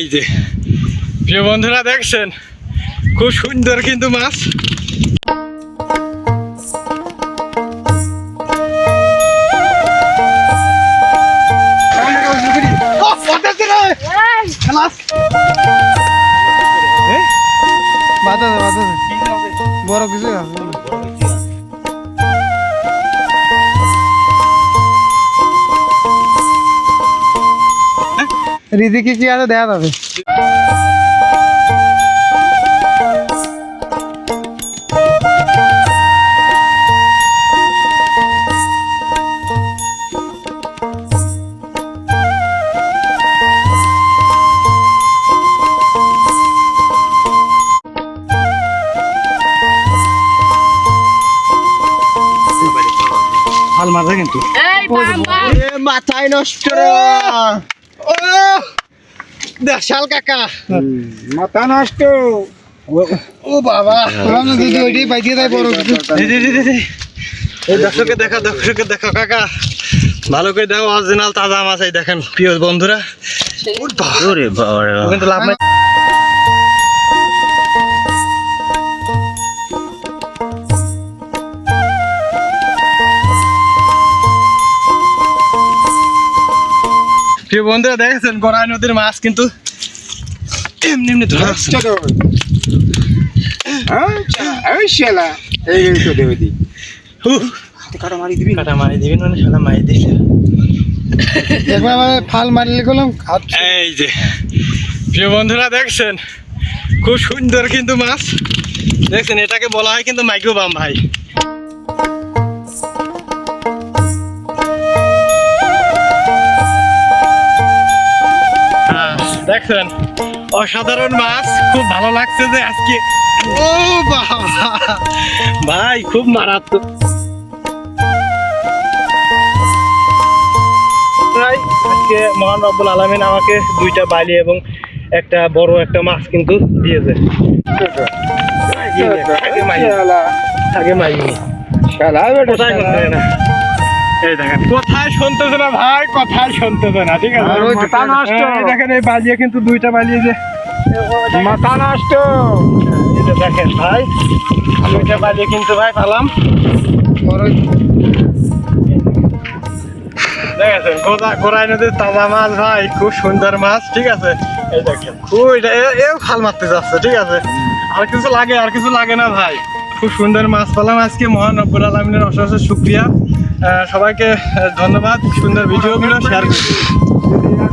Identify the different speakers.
Speaker 1: এই যে প্রিয় বন্ধুরা দেখছেন খুব সুন্দর কিন্তু মাছ।
Speaker 2: বড় কিছু রিদিকে কি আছে দেখা যাবে।
Speaker 1: হাল মারছে কিন্তু
Speaker 2: মাথায় নষ্ট
Speaker 1: দেশাল কাকা
Speaker 2: মাথা নষ্ট।
Speaker 1: ও বাবা
Speaker 2: যদি ওইটাই পাইতে দেয় বড় কিছু।
Speaker 1: এই দর্শকের দেখা কাকা ভালো করে দেখো অরিজিনাল তাজা মাছ। এই দেখেন প্রিয় বন্ধুরা কিন্তু লাভ নাই। প্রিয় বন্ধুরা দেখেছেন গড়াই নদীর মাছ কিন্তু এমনি এমনি ধরা যাচ্ছে না। কাটা মারি দিবেন মানে শালা মারি দিছে।
Speaker 2: একবার মানে ফাল মারলে গেলাম।
Speaker 1: এই যে প্রিয় বন্ধুরা দেখছেন খুব সুন্দর কিন্তু মাছ দেখছেন, এটাকে বলা হয় কিন্তু মাইক্রোবাম ভাই। দেখছেন অসাধারণ মাছ, খুব ভালো লাগছে যে আজকে। ও বাবা ভাই খুব মারাত্মক। আজকে মহান রব্বুল আলামিন আমাকে দুইটা বালি এবং একটা বড় একটা মাছ কিন্তু দিয়েছে। এই দেখেন কোথায় শুনতেছে না ভাই, কোথায় শুনতেছে না। ঠিক আছে দেখেন এই বালিয়ে কিন্তু দুইটা বালিয়ে যে
Speaker 2: মাথা নষ্ট।
Speaker 1: দেখেন ভাই দুইটা বালিয়ে কিন্তু ভাই পালাম। দেখেন গোড়াই নদীর তাজা মাছ ভাই, খুব সুন্দর মাছ। ঠিক আছে এই দেখেন খুব এও খাল মারতে যাচ্ছে। ঠিক আছে আর কিছু লাগে না ভাই, খুব সুন্দর মাছ পেলাম আজকে। মহান রব্বুল আলামিনের অশেষ শুকরিয়া। সবাইকে ধন্যবাদ সুন্দর ভিডিওগুলো শেয়ার করুন।